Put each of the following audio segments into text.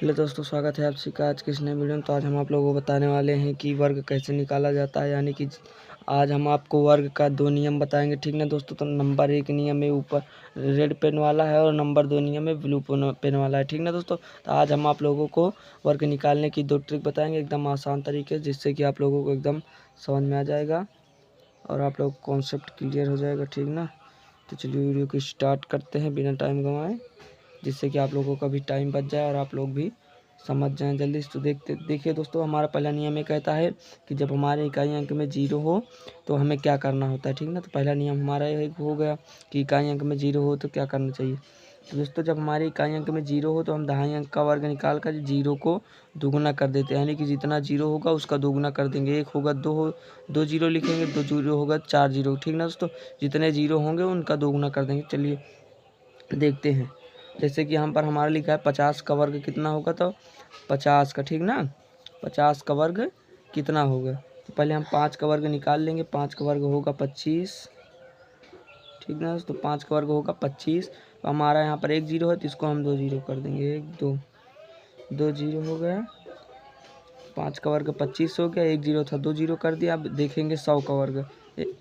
Hello दोस्तों, स्वागत है आप सभी का आज के इस नए वीडियो में। तो आज हम आप लोगों को बताने वाले हैं कि वर्ग कैसे निकाला जाता है। यानी कि आज हम आपको वर्ग का 2 नियम बताएंगे, ठीक ना दोस्तों। तो नंबर 1 नियम में ऊपर रेड पेन वाला है और नंबर 2 नियम में ब्लू पेन वाला है, ठीक ना दोस्तों। तो आज हम आप लोगों को वर्ग निकालने की 2 ट्रिक बताएंगे, एकदम आसान तरीके, जिससे कि आप लोगों को एकदम समझ में आ जाएगा और आप लोग कॉन्सेप्ट क्लियर हो जाएगा, ठीक ना। तो चलिए वीडियो को स्टार्ट करते हैं बिना टाइम गंवाए, जिससे कि आप लोगों का भी टाइम बच जाए और आप लोग भी समझ जाएं जल्दी से। तो देखिए दोस्तों, हमारा पहला नियम ये कहता है कि जब हमारे इकाई अंक में 0 हो तो हमें क्या करना होता है, ठीक ना। तो पहला नियम हमारा ये हो गया कि इकाई अंक में 0 हो तो क्या करना चाहिए। तो दोस्तों, जब हमारे इकाई अंक में 0 हो तो हम दहाई अंक का वर्ग निकाल कर 0 को दुगुना कर देते हैं। यानी कि जितना 0 होगा उसका दोगुना कर देंगे। 1 होगा 2 0 लिखेंगे, 2 0 होगा 4 0, ठीक ना दोस्तों। जितने 0 होंगे उनका दोगुना कर देंगे। चलिए देखते हैं। जैसे कि यहाँ पर हमारा लिखा है 50 का वर्ग कितना होगा, तो 50 का, ठीक ना। 50 का वर्ग कितना होगा, तो पहले हम 5 का वर्ग निकाल लेंगे। 5 का वर्ग होगा 25, ठीक ना। तो 5 का वर्ग होगा 25। तो हमारा यहाँ पर 1 0 है तो इसको हम 2 0 कर देंगे। 1 2 2 0 हो गया। 5 का वर्ग 25 हो गया। 1 0 था, 2 0 कर दिया। अब देखेंगे 100 का वर्ग,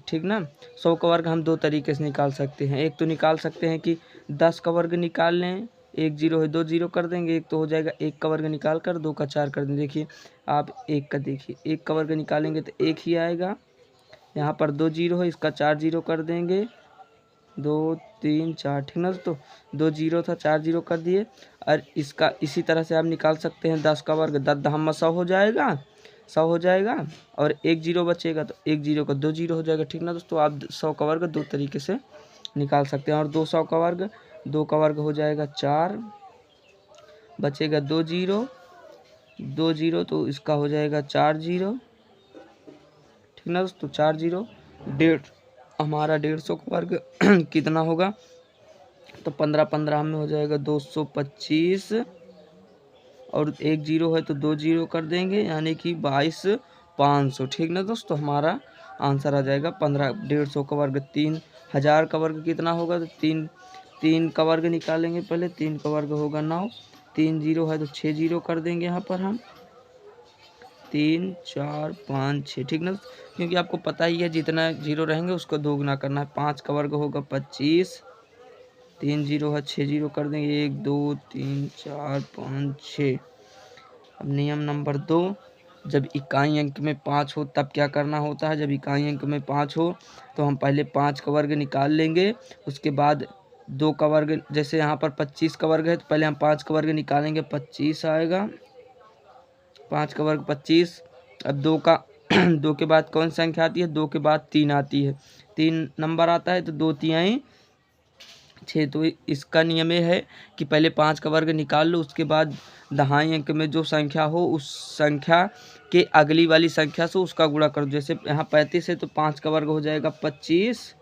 ठीक ना। 100 का वर्ग हम 2 तरीके से निकाल सकते हैं। एक तो निकाल सकते हैं कि 10 का वर्ग निकाल लें, 1 0 है 2 0 कर देंगे। एक तो हो जाएगा 1 का वर्ग निकाल कर 2 का 4 कर देंगे। देखिए आप 1 का देखिए, 1 का वर्ग निकालेंगे तो 1 ही आएगा। यहाँ पर 2 0 है, इसका 4 0 कर देंगे। 2 3 4, ठीक ना। तो 2 0 था, 4 0 कर दिए। और इसका इसी तरह से आप निकाल सकते हैं 10 का वर्ग। 10 दहम्मा 100 हो जाएगा, 100 हो जाएगा। और 1 0 बचेगा तो 1 0 का 2 0 हो जाएगा, ठीक ना दोस्तों। आप 100 का वर्ग 2 तरीके से निकाल सकते हैं। और 200 का वर्ग, 2 का वर्ग हो जाएगा 4, बचेगा 2 0, 2 0 तो इसका हो जाएगा 4 0, ठीक ना दोस्तों। 4 0 डेढ़, हमारा 150 का वर्ग कितना होगा, तो 15 15 में हो जाएगा 225। और 1 0 है तो 2 0 कर देंगे, यानी कि 22 500, ठीक ना दोस्तों। हमारा आंसर आ जाएगा 15। 150 का वर्ग 3000 का वर्ग कितना होगा, तो 3 का वर्ग निकालेंगे पहले। 3 का वर्ग होगा 9। 3 0 है तो 6 0 कर देंगे यहाँ पर हम। 3 4 5 6, ठीक ना, क्योंकि आपको पता ही है जितना 0 रहेंगे उसको दोगुना करना है। 5 का वर्ग होगा 25। 3 0 है 6 0 कर देंगे। 1 2 3 4 5 6। अब नियम नंबर 2, जब इकाई अंक में 5 हो तब क्या करना होता है। जब इकाई अंक में 5 हो तो हम पहले 5 का वर्ग निकाल लेंगे। उसके बाद 2 का वर्ग, जैसे यहाँ पर 25 का वर्ग है तो पहले हम 5 का वर्ग निकालेंगे, 25 आएगा। 5 का वर्ग 25। अब 2 का 2 के बाद कौन सी संख्या आती है, 2 के बाद 3 आती है। 3 नंबर आता है तो 2 तिहाई 6। तो इसका नियम ये है कि पहले 5 का वर्ग निकाल लो, उसके बाद दहाई अंक में जो संख्या हो उस संख्या के अगली वाली संख्या से उसका गुणा कर दो। जैसे यहाँ 35 है तो 5 का वर्ग हो जाएगा 25।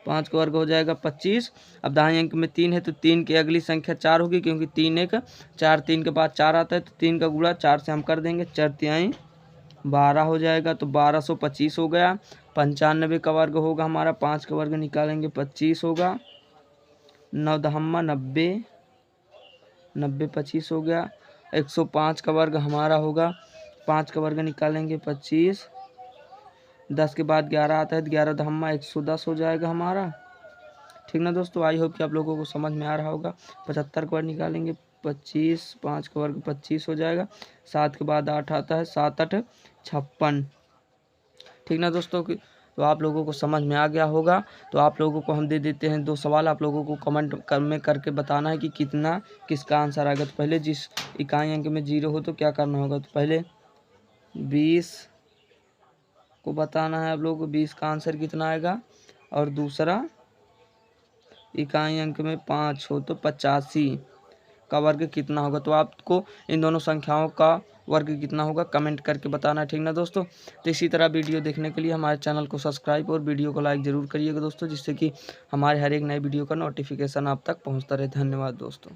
5 का वर्ग हो जाएगा 25। अब दहाई अंक में 3 है तो 3 की अगली संख्या 4 होगी, क्योंकि 3 1 4, 3 के बाद 4 आता है तो 3 का गुणा 4 से हम कर देंगे। 4 तिहाई 12 हो जाएगा, तो 1225 हो गया। 95 का वर्ग होगा हमारा, 5 का वर्ग निकालेंगे 25 होगा। 9 दहम्मा 90, 90 25 हो गया। 105 का वर्ग हमारा होगा, 5 का वर्ग निकालेंगे 25। 10 के बाद 11 आता है तो 11 दहम्मा 110 हो जाएगा हमारा, ठीक ना दोस्तों। आई होप कि आप लोगों को समझ में आ रहा होगा। 75 का वर्ग निकालेंगे 25, 5 का वर्ग 25 हो जाएगा। 7 के बाद 8 आता है, 7 8 56, ठीक ना दोस्तों। तो आप लोगों को समझ में आ गया होगा। तो आप लोगों को हम दे देते हैं 2 सवाल, आप लोगों को कमेंट में करके बताना है कि कितना किसका आंसर आएगा। तो पहले जिस इकाई अंक में 0 हो तो क्या करना होगा, तो पहले 20 को बताना है आप लोगों को 20 का आंसर कितना आएगा। और दूसरा इकाई अंक में 5 हो तो 85 का वर्ग कितना होगा। तो आपको इन दोनों संख्याओं का वर्ग कितना होगा कमेंट करके बताना है, ठीक ना दोस्तों। तो इसी तरह वीडियो देखने के लिए हमारे चैनल को सब्सक्राइब और वीडियो को लाइक ज़रूर करिएगा दोस्तों, जिससे कि हमारे हर एक नए वीडियो का नोटिफिकेशन आप तक पहुंचता रहे। धन्यवाद दोस्तों।